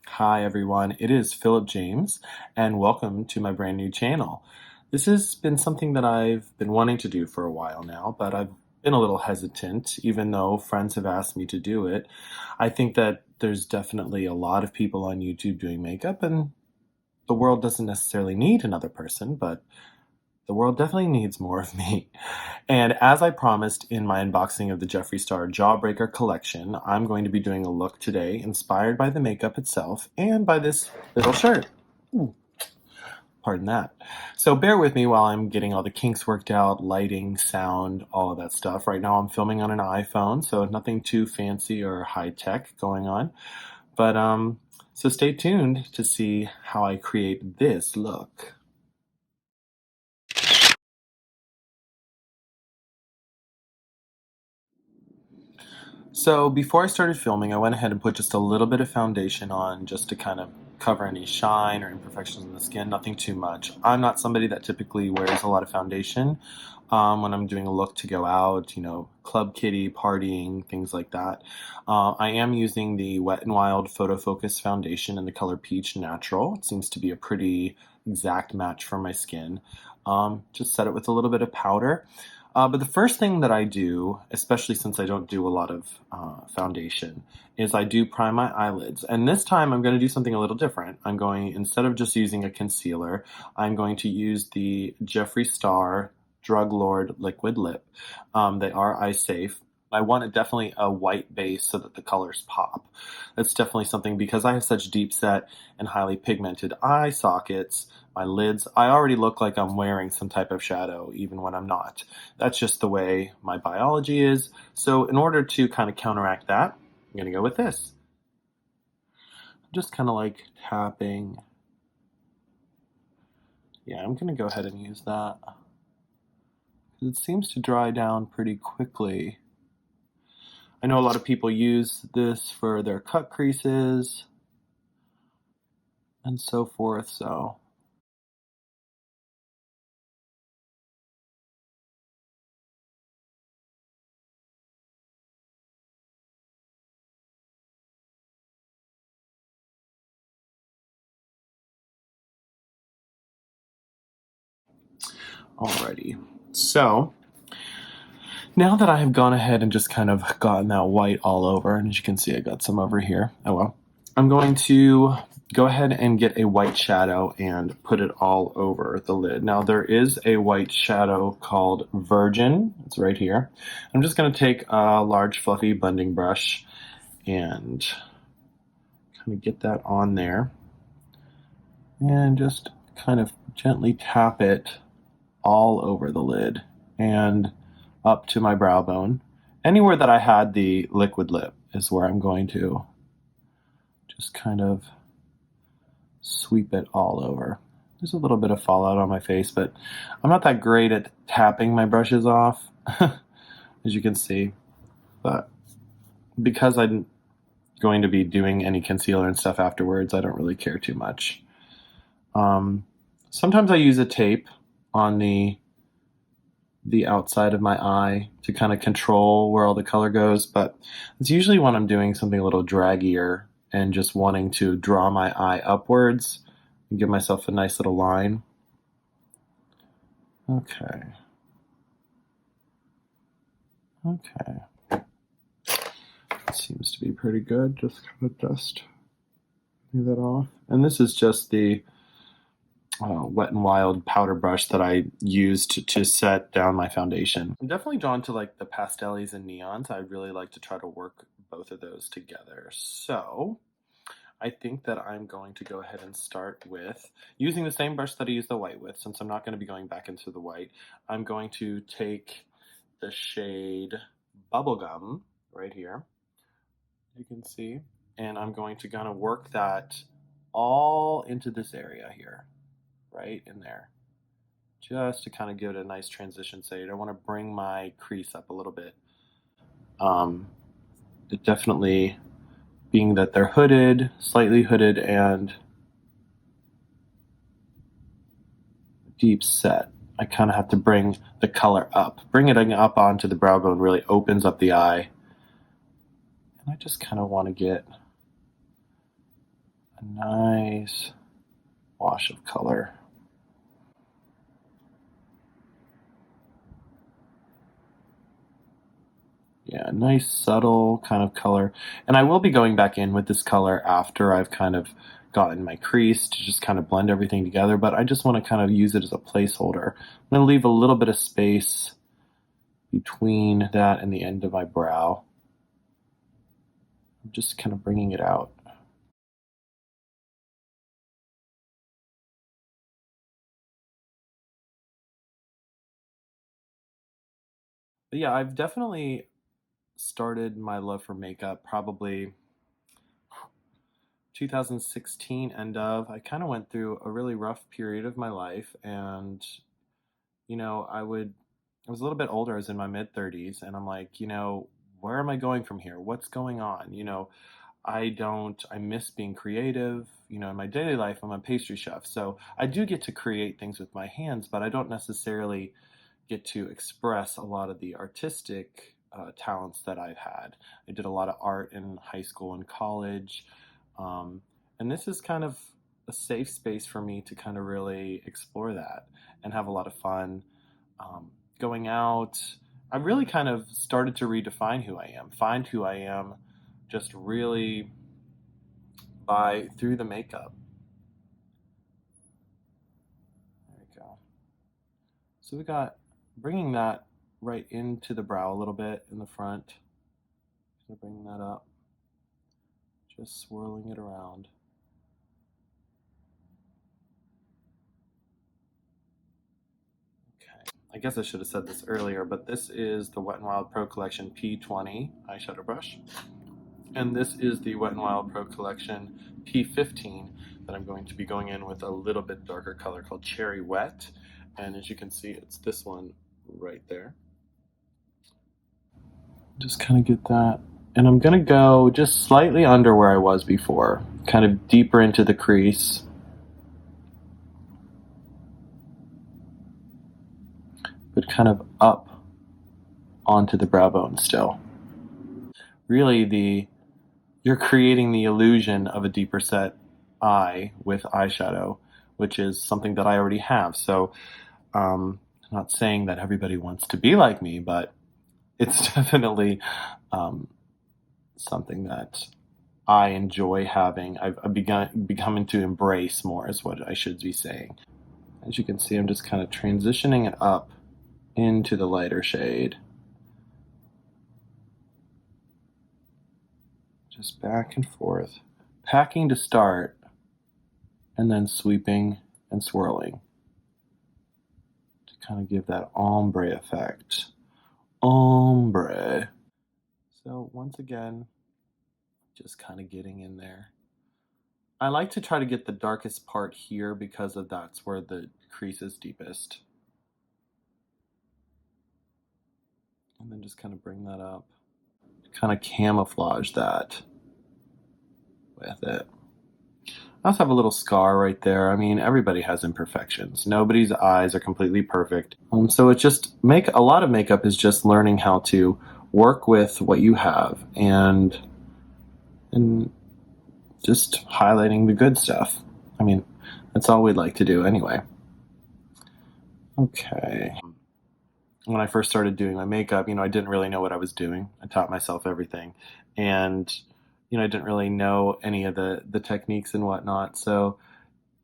Hi everyone, it is Philip James, and welcome to my brand new channel. This has been something that I've been wanting to do for a while now, but I've been a little hesitant, even though friends have asked me to do it. I think that there's definitely a lot of people on YouTube doing makeup, and the world doesn't necessarily need another person, but the world definitely needs more of me. And as I promised in my unboxing of the Jeffree Star Jawbreaker Collection, I'm going to be doing a look today inspired by the makeup itself and by this little shirt. Ooh, pardon that. So bear with me while I'm getting all the kinks worked out, lighting, sound, all of that stuff. Right now I'm filming on an iPhone, so nothing too fancy or high tech going on. But so stay tuned to see how I create this look. So before I started filming, I went ahead and put just a little bit of foundation on just to kind of cover any shine or imperfections in the skin, nothing too much. I'm not somebody that typically wears a lot of foundation when I'm doing a look to go out, club kitty, partying, things like that. I am using the Wet n Wild Photo Focus foundation in the color Peach Natural. It seems to be a pretty exact match for my skin. Just set it with a little bit of powder. But the first thing that I do, especially since I don't do a lot of foundation, is I do prime my eyelids. And this time I'm going to do something a little different. Instead of just using a concealer, I'm going to use the Jeffree Star Drug Lord Liquid Lip. They are eye safe. I want definitely a white base so that the colors pop. That's definitely something because I have such deep set and highly pigmented eye sockets, my lids, I already look like I'm wearing some type of shadow even when I'm not. That's just the way my biology is. So in order to kind of counteract that, I'm going to go with this. Just kind of like tapping. Yeah, I'm going to go ahead and use that. It seems to dry down pretty quickly. I know a lot of people use this for their cut creases and so forth, so. Alrighty. So, now that I have gone ahead and just kind of gotten that white all over, and as you can see, I got some over here. Oh well. I'm going to go ahead and get a white shadow and put it all over the lid. Now there is a white shadow called Virgin. It's right here. I'm just going to take a large fluffy blending brush and kind of get that on there and just kind of gently tap it all over the lid and up to my brow bone. Anywhere that I had the liquid lip is where I'm going to just kind of sweep it all over. There's a little bit of fallout on my face, but I'm not that great at tapping my brushes off, as you can see. But because I'm going to be doing any concealer and stuff afterwards, I don't really care too much. Sometimes I use a tape on the outside of my eye to kind of control where all the color goes, but it's usually when I'm doing something a little draggier and just wanting to draw my eye upwards and give myself a nice little line. Okay. Seems to be pretty good. Just kind of dust that off. And this is just the Wet n Wild powder brush that I used to set down my foundation. I'm definitely drawn to like the pastels and neons. I'd really like to try to work both of those together. So I think that I'm going to go ahead and start with using the same brush that I used the white with. Since I'm not going to be going back into the white, I'm going to take the shade Bubblegum right here, you can see, and I'm going to kind of work that all into this area here, right in there, just to kind of give it a nice transition shade. I want to bring my crease up a little bit. It definitely, being that they're hooded, slightly hooded, and deep set, I kind of have to bring the color up. Bring it up onto the brow bone really opens up the eye. And I just kind of want to get a nice wash of color. Yeah, nice subtle kind of color. And I will be going back in with this color after I've kind of gotten my crease to just kind of blend everything together, but I just want to kind of use it as a placeholder. I'm going to leave a little bit of space between that and the end of my brow. I'm just kind of bringing it out. But yeah, I've definitely started my love for makeup probably 2016 end of. I kind of went through a really rough period of my life, and I was a little bit older. I was in my mid 30s, and I'm like, where am I going from here? What's going on? I miss being creative. In my daily life, I'm a pastry chef, so I do get to create things with my hands, but I don't necessarily get to express a lot of the artistic talents that I've had. I did a lot of art in high school and college, um, and this is kind of a safe space for me to kind of really explore that and have a lot of fun. Going out, I really kind of started to redefine who I am, find who I am, just really by through the makeup. There we go. So we got bringing that right into the brow a little bit in the front. So bringing that up, just swirling it around. Okay, I guess I should have said this earlier, but this is the Wet n Wild Pro Collection P20 eyeshadow brush. And this is the Wet n Wild Pro Collection P15 that I'm going to be going in with a little bit darker color called Cherry Wet. And as you can see, it's this one right there. Just kind of get that. And I'm going to go just slightly under where I was before, kind of deeper into the crease. But kind of up onto the brow bone still. Really, you're creating the illusion of a deeper set eye with eyeshadow, which is something that I already have. So I'm not saying that everybody wants to be like me, but it's definitely something that I enjoy having. I've becoming to embrace more is what I should be saying. As you can see, I'm just kind of transitioning it up into the lighter shade. Just back and forth. Packing to start, and then sweeping and swirling to kind of give that ombre effect. Ombre. So once again, just kind of getting in there. I like to try to get the darkest part here because that's where the crease is deepest. And then just kind of bring that up. Kind of camouflage that with it. I also have a little scar right there. I mean, everybody has imperfections. Nobody's eyes are completely perfect. So it's just a lot of makeup is just learning how to work with what you have and just highlighting the good stuff. I mean, that's all we'd like to do anyway. Okay. When I first started doing my makeup, I didn't really know what I was doing. I taught myself everything. And, I didn't really know any of the techniques and whatnot. So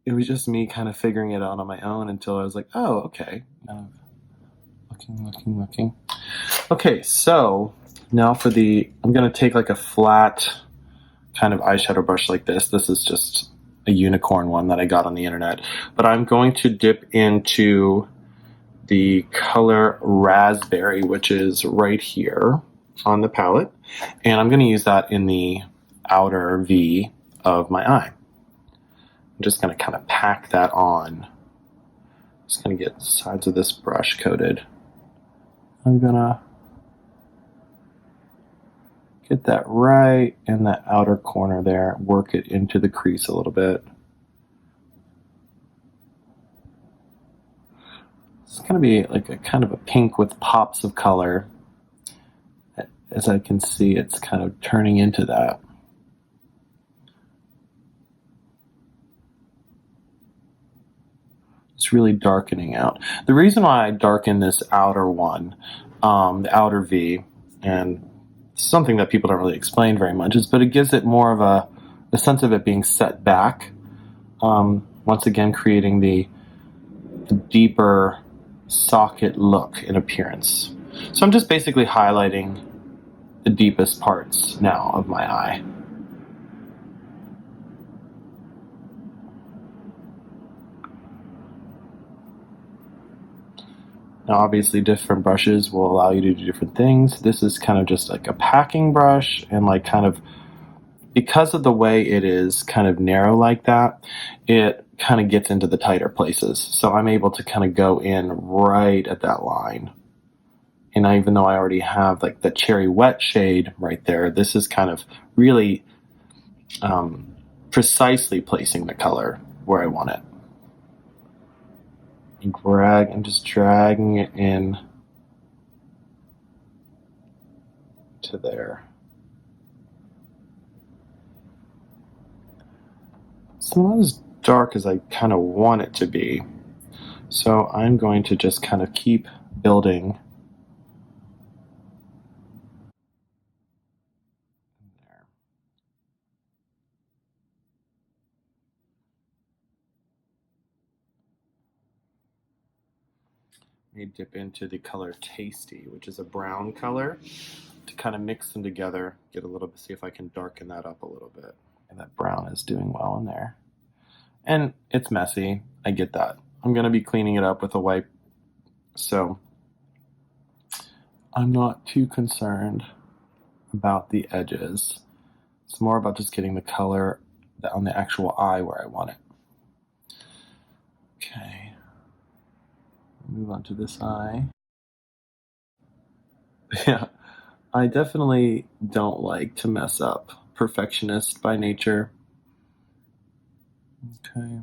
it was just me kind of figuring it out on my own until I was like, oh, okay. Looking. Okay, so now I'm going to take like a flat kind of eyeshadow brush like this. This is just a unicorn one that I got on the internet. But I'm going to dip into the color Raspberry, which is right here on the palette. And I'm going to use that in the outer V of my eye. I'm just going to kind of pack that on. Just going to get the sides of this brush coated. I'm going to get that right in the outer corner there, work it into the crease a little bit. It's going to be like a kind of a pink with pops of color. As I can see, it's kind of turning into that. It's really darkening out. The reason why I darken this outer one, the outer V, and something that people don't really explain very much, is but it gives it more of a sense of it being set back. Once again, creating the deeper socket look in appearance. So I'm just basically highlighting the deepest parts now of my eye. Now, obviously, different brushes will allow you to do different things. This is kind of just like a packing brush, and like kind of, because of the way it is kind of narrow like that, it kind of gets into the tighter places. So I'm able to kind of go in right at that line. And even though I already have like the cherry wet shade right there, this is kind of really precisely placing the color where I want it. And just dragging it in to there. It's not as dark as I kind of want it to be. So I'm going to just kind of keep building. There. Let me dip into the color Tasty, which is a brown color, to kind of mix them together, get a little bit, see if I can darken that up a little bit. And that brown is doing well in there. And it's messy, I get that. I'm going to be cleaning it up with a wipe, so I'm not too concerned about the edges. It's more about just getting the color on the actual eye where I want it. Okay. Move on to this eye. Yeah, I definitely don't like to mess up. Perfectionist by nature. Okay.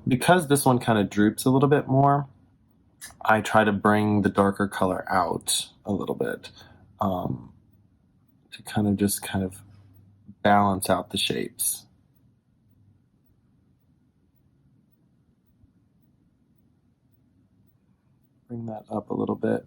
Because this one kind of droops a little bit more, I try to bring the darker color out a little bit, to kind of balance out the shapes. Bring that up a little bit.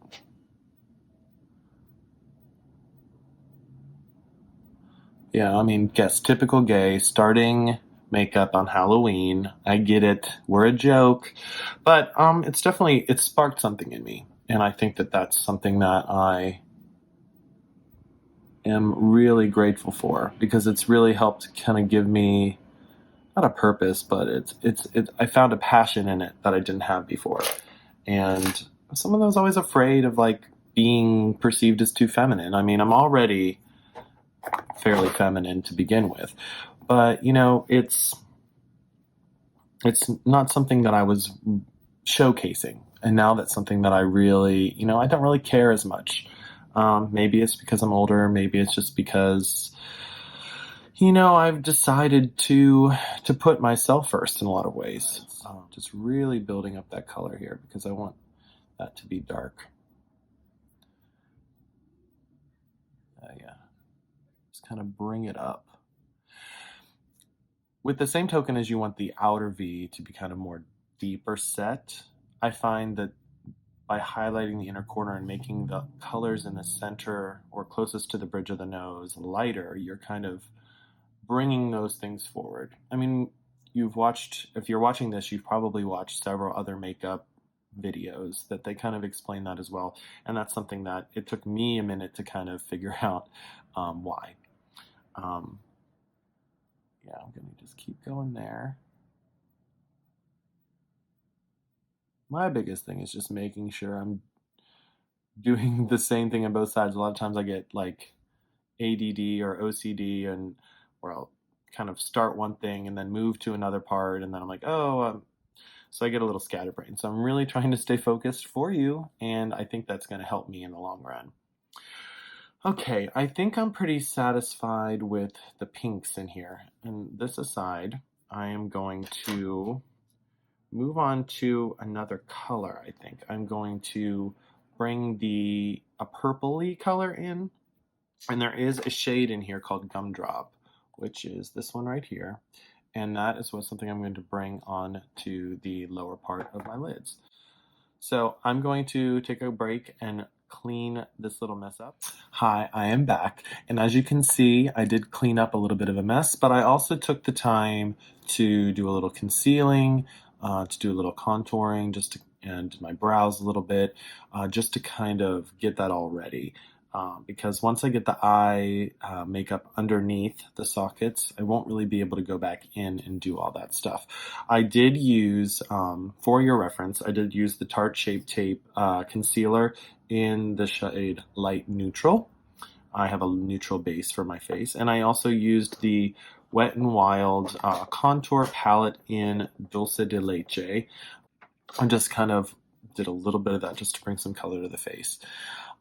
Yeah, I mean, guess typical gay, starting makeup on Halloween. I get it. We're a joke. But it's definitely, it sparked something in me. And I think that that's something that I am really grateful for, because it's really helped kind of give me, not a purpose, but I found a passion in it that I didn't have before. And someone that was always afraid of like being perceived as too feminine. I mean, I'm already fairly feminine to begin with, but you know, it's not something that I was showcasing, and now that's something that I really, you know, I don't really care as much. Maybe it's because I'm older, maybe it's just because, you know, I've decided to put myself first in a lot of ways. Just really building up that color here because I want that to be dark. Yeah, just kind of bring it up. With the same token as you want the outer V to be kind of more deeper set, I find that by highlighting the inner corner and making the colors in the center or closest to the bridge of the nose lighter, you're kind of bringing those things forward. I mean, if you're watching this, you've probably watched several other makeup videos that they kind of explain that as well. And that's something that it took me a minute to kind of figure out why. Yeah, I'm going to just keep going there. My biggest thing is just making sure I'm doing the same thing on both sides. A lot of times I get like ADD or OCD, and where I'll kind of start one thing and then move to another part, and then I'm like, oh, so I get a little scatterbrained. So I'm really trying to stay focused for you, and I think that's going to help me in the long run. Okay, I think I'm pretty satisfied with the pinks in here. And this aside, I am going to move on to another color. I think I'm going to bring a purpley color in, and there is a shade in here called Gumdrop, which is this one right here. And that is something I'm going to bring on to the lower part of my lids. So I'm going to take a break and clean this little mess up. Hi, I am back. And as you can see, I did clean up a little bit of a mess, but I also took the time to do a little concealing, to do a little contouring, and my brows a little bit, just to kind of get that all ready. Because once I get the eye makeup underneath the sockets, I won't really be able to go back in and do all that stuff. I did use, for your reference, I did use the Tarte Shape Tape concealer in the shade Light Neutral. I have a neutral base for my face. And I also used the Wet n Wild contour palette in Dulce de Leche. I just kind of did a little bit of that just to bring some color to the face.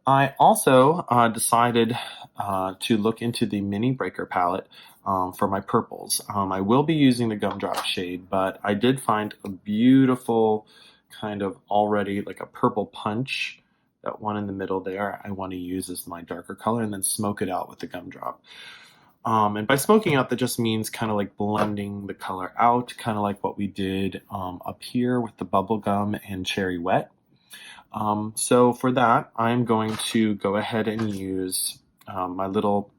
I also decided to look into the Mini Breaker palette for my purples. I will be using the Gumdrop shade, but I did find a beautiful kind of already like a purple punch. That one in the middle there I want to use as my darker color and then smoke it out with the Gumdrop. And by smoking out, that just means kind of like blending the color out, kind of like what we did up here with the Bubblegum and Cherry Wet. So for that, I'm going to go ahead and use my little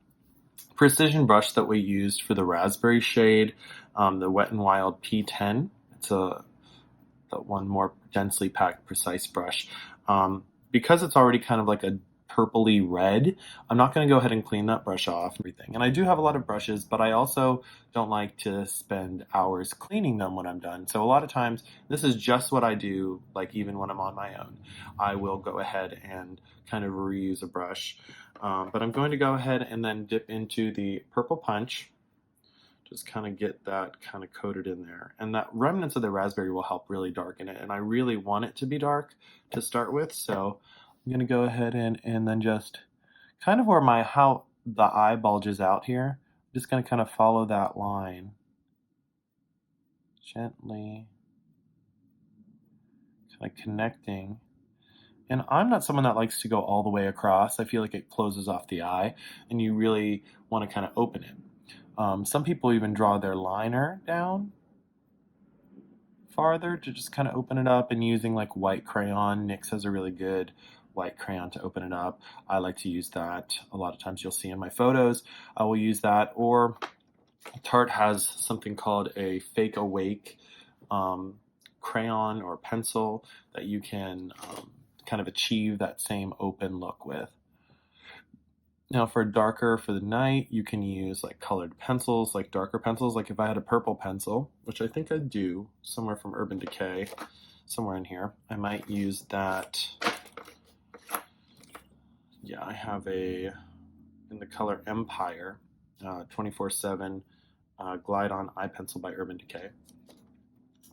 precision brush that we used for the raspberry shade, the Wet n Wild P10. It's the one more densely packed precise brush. Because it's already kind of like a purpley red, I'm not going to go ahead and clean that brush off and everything. And I do have a lot of brushes, but I also don't like to spend hours cleaning them when I'm done. So a lot of times, this is just what I do, like even when I'm on my own. I will go ahead and kind of reuse a brush. But I'm going to go ahead and then dip into the purple punch. Just kind of get that kind of coated in there. And that remnants of the raspberry will help really darken it. And I really want it to be dark to start with. So I'm going to go ahead and then just kind of where how the eye bulges out here, I'm just going to kind of follow that line gently, kind of connecting. And I'm not someone that likes to go all the way across. I feel like it closes off the eye and you really want to kind of open it. Some people even draw their liner down farther to just kind of open it up, and using like white crayon. NYX has a really good white crayon to open it up. I like to use that. A lot of times you'll see in my photos, I will use that. Or Tarte has something called a Fake Awake crayon or pencil that you can kind of achieve that same open look with. Now for the night, you can use like colored pencils, like darker pencils. Like if I had a purple pencil, which I think I do, somewhere from Urban Decay, somewhere in here, I might use that. Yeah, I have in the color Empire, 24/7 Glide On Eye Pencil by Urban Decay.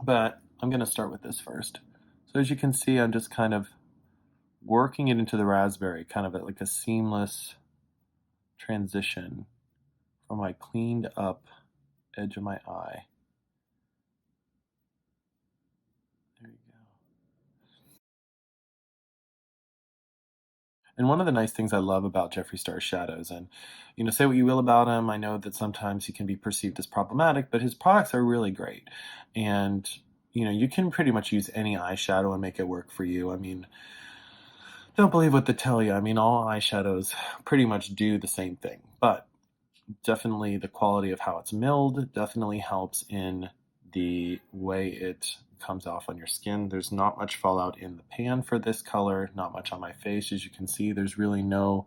But I'm going to start with this first. So as you can see, I'm just kind of working it into the raspberry, kind of like a seamless transition from my cleaned up edge of my eye. There you go. And one of the nice things I love about Jeffree Star shadows, and say what you will about him, I know that sometimes he can be perceived as problematic, but his products are really great. And you can pretty much use any eyeshadow and make it work for you. I mean, don't believe what they tell you. I mean, all eyeshadows pretty much do the same thing, but definitely the quality of how it's milled definitely helps in the way it comes off on your skin. There's not much fallout in the pan for this color, not much on my face. As you can see, there's really no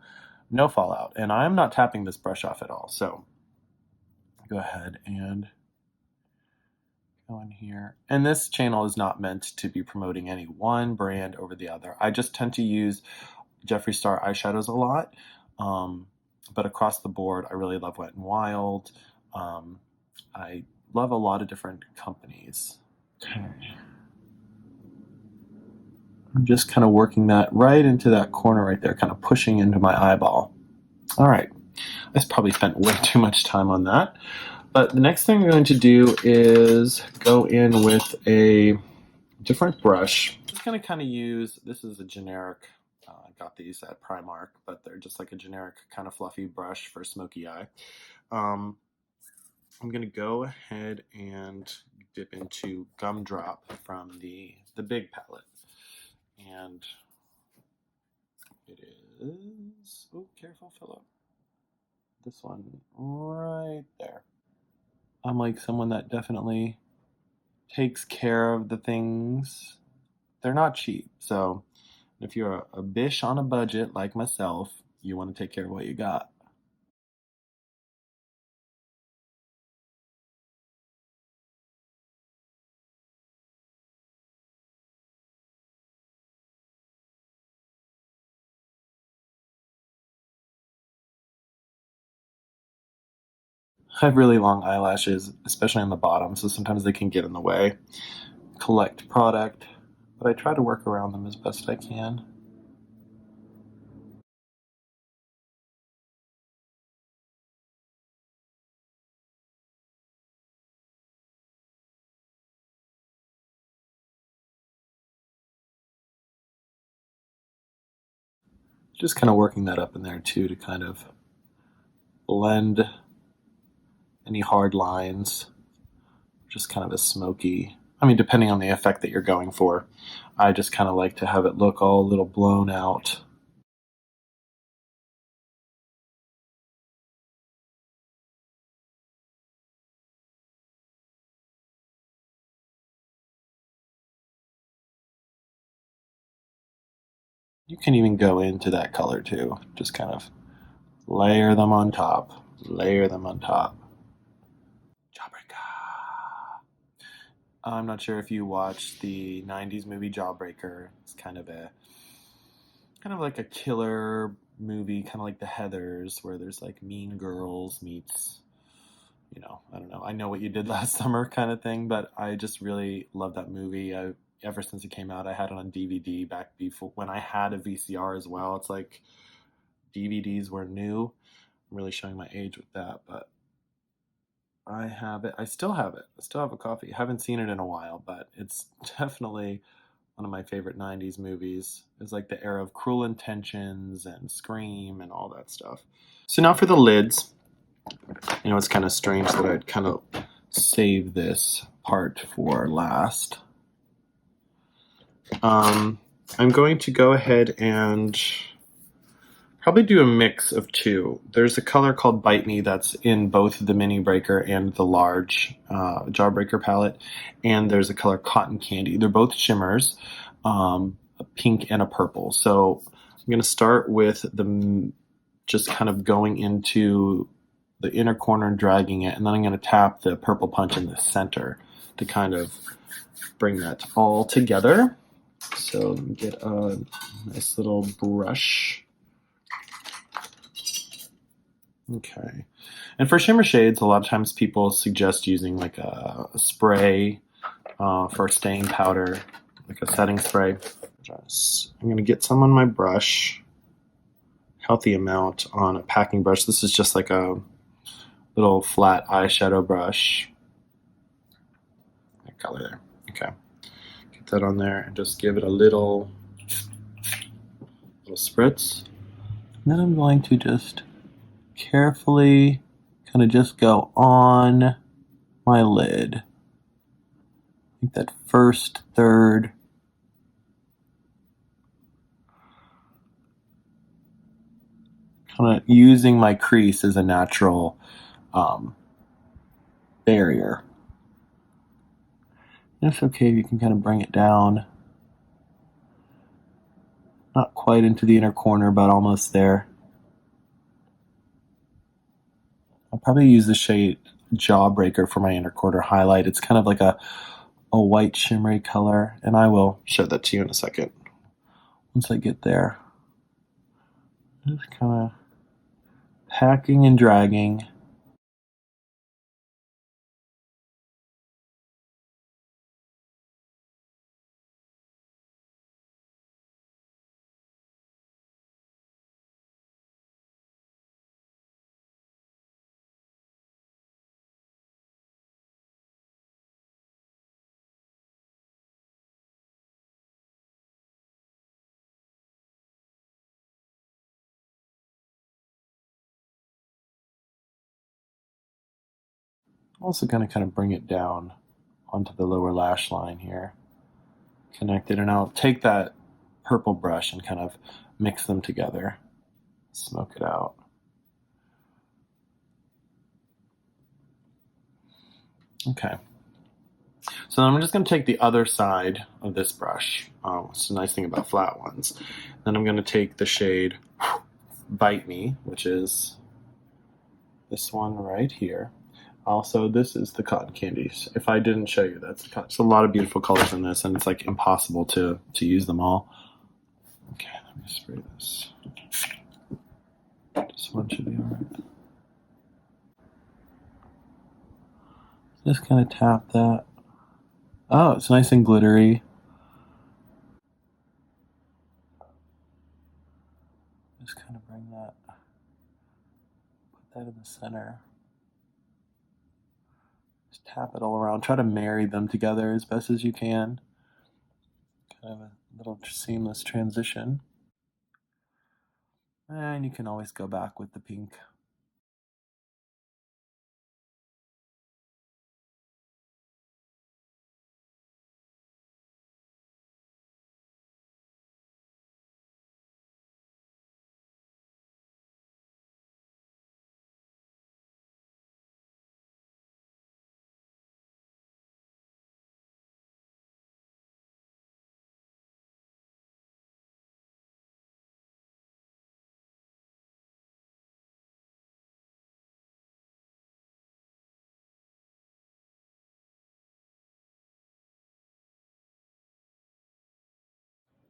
fallout. And I'm not tapping this brush off at all. So go ahead and go in here. And this channel is not meant to be promoting any one brand over the other. I just tend to use Jeffree Star eyeshadows a lot. But across the board, I really love Wet n Wild. I love a lot of different companies. Okay. I'm just kind of working that right into that corner right there, kind of pushing into my eyeball. All right. I probably spent way too much time on that. But the next thing I'm going to do is go in with a different brush. I'm just going to kind of use, this is a generic, I got these at Primark, but they're just like a generic kind of fluffy brush for smoky eye. I'm going to go ahead and dip into Gumdrop from the big palette. And it is, oh, careful, Philip. This one right there. I'm like someone that definitely takes care of the things. They're not cheap. So if you're a bish on a budget like myself, you want to take care of what you got. I have really long eyelashes, especially on the bottom, so sometimes they can get in the way. Collect product, but I try to work around them as best I can. Just kind of working that up in there too to kind of blend any hard lines. Just kind of a smoky, I mean, depending on the effect that you're going for. I just kind of like to have it look all a little blown out. You can even go into that color too. Just kind of layer them on top. Layer them on top. Jawbreaker. I'm not sure if you watched the '90s movie Jawbreaker. It's kind of like a killer movie, kind of like the Heathers, where there's like Mean Girls meets, I don't know. I know what you did last summer, kind of thing. But I just really love that movie. Ever since it came out, I had it on DVD back before when I had a VCR as well. It's like DVDs were new. I'm really showing my age with that, but I have it. I still have it. I still have a copy. Haven't seen it in a while, but it's definitely one of my favorite '90s movies. It's like the era of Cruel Intentions and Scream and all that stuff. So now for the lids. It's kind of strange that I'd kind of save this part for last. Um, I'm going to go ahead and probably do a mix of two. There's a color called Bite Me that's in both the mini breaker and the large Jawbreaker palette, and there's a color Cotton Candy. They're both shimmers, a pink and a purple. So I'm going to start with just kind of going into the inner corner and dragging it, and then I'm going to tap the purple punch in the center to kind of bring that all together. So let me get a nice little brush. Okay. And for shimmer shades, a lot of times people suggest using like a spray for staying powder, like a setting spray. I'm going to get some on my brush, healthy amount on a packing brush. This is just like a little flat eyeshadow brush. That color there. Okay. Get that on there and just give it a little spritz. And then I'm going to just carefully kind of just go on my lid. I think that first third. Kind of using my crease as a natural barrier. And it's okay if you can kind of bring it down. Not quite into the inner corner, but almost there. I'll probably use the shade Jawbreaker for my inner corner highlight. It's kind of like a white shimmery color, and I will show that to you in a second once I get there. Just kind of packing and dragging. I'm also going to kind of bring it down onto the lower lash line here, connect it, and I'll take that purple brush and kind of mix them together, smoke it out. Okay. So then I'm just going to take the other side of this brush. It's a nice thing about flat ones. Then I'm going to take the shade Bite Me, which is this one right here. Also, this is the cotton candies. If I didn't show you, that's the cotton. There's a lot of beautiful colors in this, and it's like impossible to use them all. Okay, let me spray this. This one should be alright. Just kind of tap that. Oh, it's nice and glittery. Just kind of bring that, put that in the center. Just tap it all around. Try to marry them together as best as you can. Kind of a little seamless transition. And you can always go back with the pink.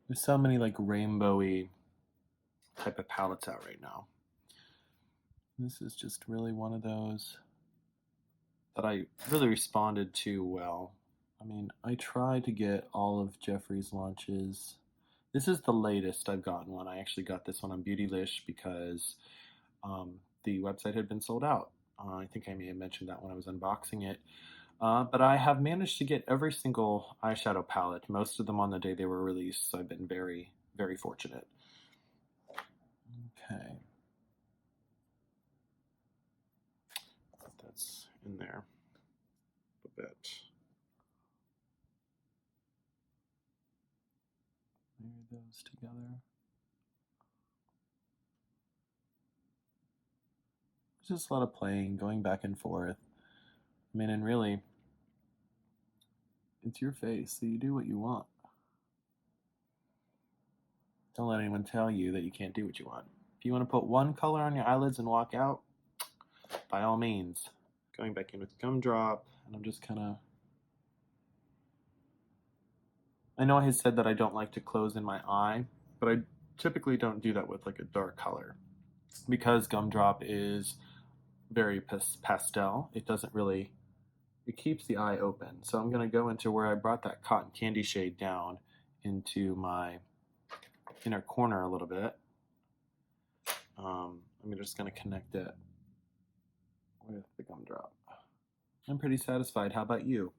There's so many like rainbowy type of palettes out right now. This is just really one of those that I really responded to well. I mean, I try to get all of Jeffree's launches. This is the latest I've gotten one. I actually got this one on Beautylish because the website had been sold out. I think I may have mentioned that when I was unboxing it. But I have managed to get every single eyeshadow palette, most of them on the day they were released, so I've been very, very fortunate. Okay. Put that's in there a bit. Marry those together. It's just a lot of playing, going back and forth. I mean, and really, it's your face, so you do what you want. Don't let anyone tell you that you can't do what you want. If you want to put one color on your eyelids and walk out, by all means. Going back in with gumdrop, and I'm just kind of... I know I had said that I don't like to close in my eye, but I typically don't do that with like a dark color. Because gumdrop is very pastel, it doesn't really... It keeps the eye open. So I'm going to go into where I brought that cotton candy shade down into my inner corner a little bit. I'm just going to connect it with the gumdrop. I'm pretty satisfied. How about you?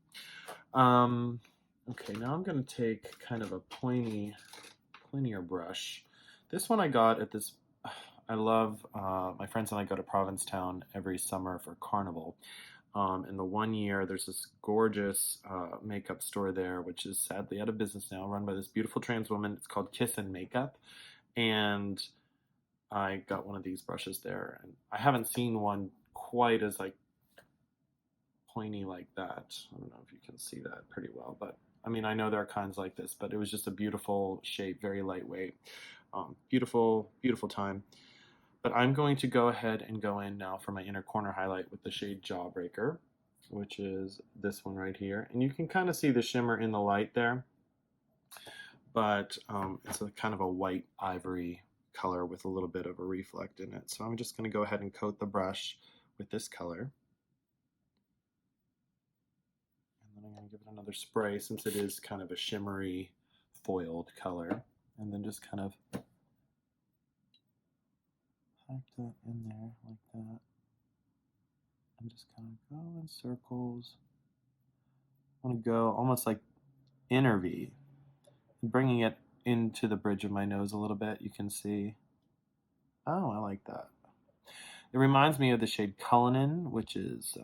Okay, now I'm going to take kind of a pointier brush. This one I got at this... I love... my friends and I go to Provincetown every summer for Carnival. In the 1 year, there's this gorgeous makeup store there, which is sadly out of business now, run by this beautiful trans woman. It's called Kiss and Makeup. And I got one of these brushes there. And I haven't seen one quite as like pointy like that. I don't know if you can see that pretty well, but I mean, I know there are kinds like this, but it was just a beautiful shape, very lightweight. Beautiful, beautiful time. But I'm going to go ahead and go in now for my inner corner highlight with the shade Jawbreaker, which is this one right here. And you can kind of see the shimmer in the light there, but it's a kind of a white ivory color with a little bit of a reflect in it. So I'm just going to go ahead and coat the brush with this color. And then I'm going to give it another spray since it is kind of a shimmery foiled color. And then just kind of pack that in there like that. And just kind of go in circles. I want to go almost like inner V, bringing it into the bridge of my nose a little bit. You can see, oh, I like that. It reminds me of the shade Cullinan, which is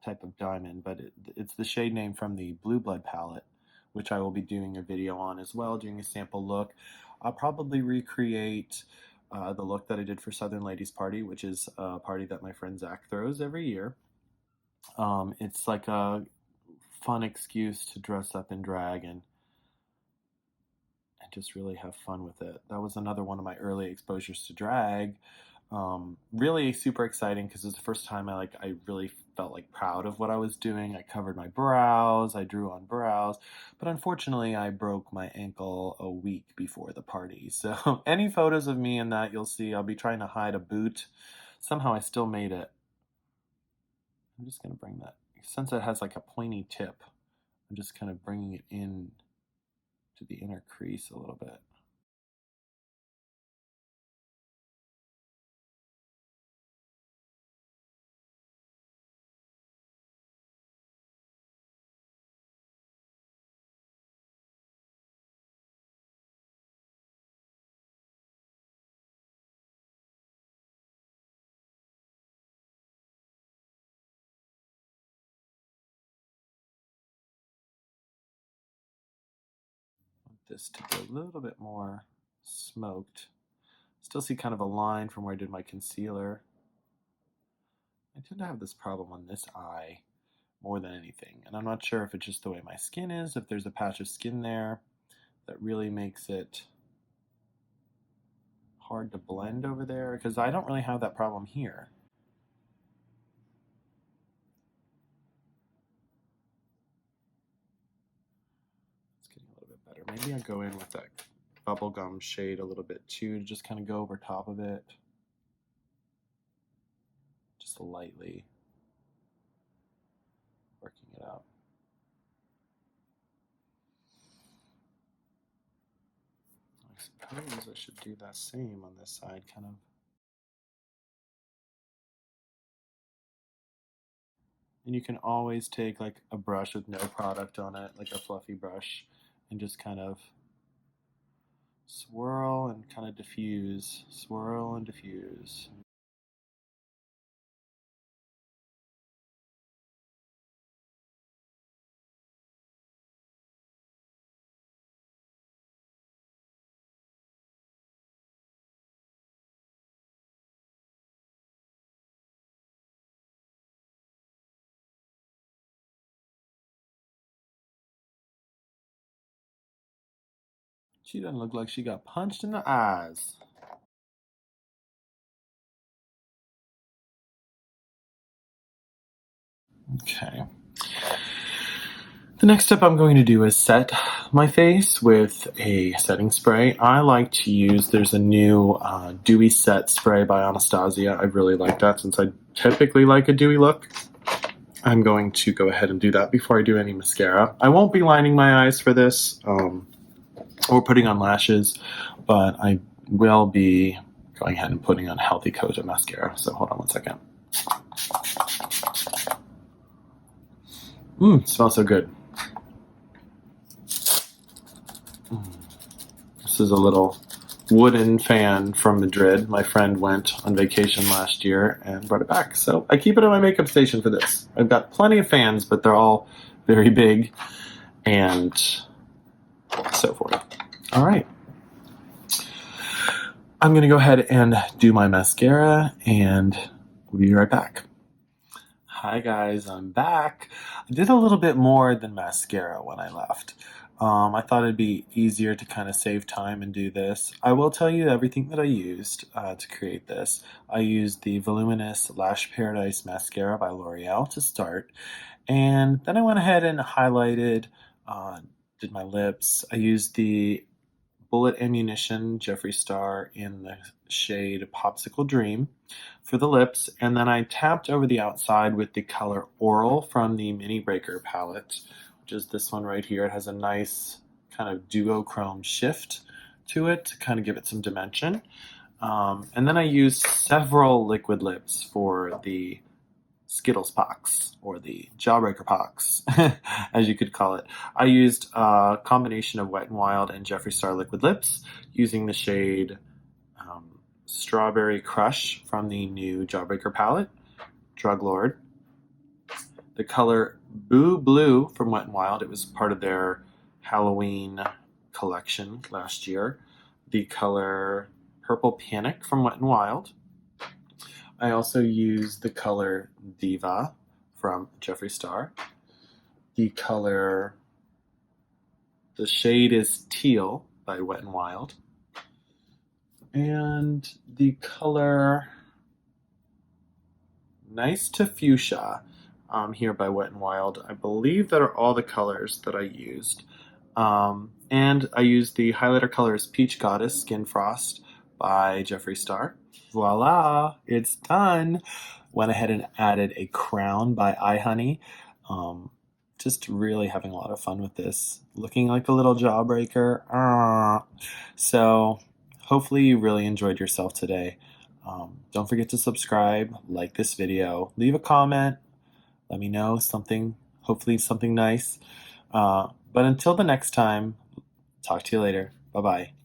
type of diamond, but it's the shade name from the Blue Blood palette, which I will be doing a video on as well, doing a sample look. I'll probably recreate the look that I did for Southern Ladies Party, which is a party that my friend Zach throws every year. It's like a fun excuse to dress up in drag and just really have fun with it. That was another one of my early exposures to drag. Really super exciting because it was the first time I really felt like proud of what I was doing. I covered my brows, I drew on brows, but unfortunately I broke my ankle a week before the party. So any photos of me in that you'll see, I'll be trying to hide a boot. Somehow I still made it. I'm just gonna bring that, since it has like a pointy tip, I'm just kind of bringing it in to the inner crease a little bit. This to be a little bit more smoked. Still see kind of a line from where I did my concealer. I tend to have this problem on this eye more than anything, and I'm not sure if it's just the way my skin is, if there's a patch of skin there that really makes it hard to blend over there, because I don't really have that problem here. It's getting a little bit better. Maybe I go in with that bubblegum shade a little bit too, to just kind of go over top of it, just lightly working it out. I suppose I should do that same on this side, kind of. And you can always take like a brush with no product on it, like a fluffy brush, and just kind of swirl and kind of diffuse, swirl and diffuse. She doesn't look like she got punched in the eyes. Okay. The next step I'm going to do is set my face with a setting spray. I like to use, there's a new dewy set spray by Anastasia. I really like that since I typically like a dewy look. I'm going to go ahead and do that before I do any mascara. I won't be lining my eyes for this or putting on lashes, but I will be going ahead and putting on Healthy Coat of mascara. So hold on one second. Smells so good. This is a little wooden fan from Madrid. My friend went on vacation last year and brought it back. So I keep it at my makeup station for this. I've got plenty of fans, but they're all very big and so forth. All right. I'm going to go ahead and do my mascara and we'll be right back. Hi guys, I'm back. I did a little bit more than mascara when I left. I thought it'd be easier to kind of save time and do this. I will tell you everything that I used to create this. I used the Voluminous Lash Paradise Mascara by L'Oreal to start. And then I went ahead and highlighted, did my lips. I used the Bullet Ammunition Jeffree Star in the shade Popsicle Dream for the lips, and then I tapped over the outside with the color Oral from the Mini Breaker palette, which is this one right here. It has a nice kind of duochrome shift to it to kind of give it some dimension. And then I used several liquid lips for the Skittles POX, or the Jawbreaker POX, as you could call it. I used a combination of Wet n Wild and Jeffree Star liquid lips using the shade Strawberry Crush from the new Jawbreaker palette, Drug Lord. the color Boo Blue from Wet n Wild. It was part of their Halloween collection last year. The color Purple Panic from Wet n Wild. I also used the color Diva from Jeffree Star. The shade is Teal by Wet n Wild. And the color Nice to Fuchsia here by Wet n Wild. I believe that are all the colors that I used. And I used the highlighter colors Peach Goddess Skin Frost by Jeffree Star. Voila, it's done. Went ahead and added a crown by iHoney. Just really having a lot of fun with this. Looking like a little jawbreaker. So hopefully you really enjoyed yourself today. Don't forget to subscribe, like this video, leave a comment, let me know something, hopefully something nice. But until the next time, talk to you later. Bye-bye.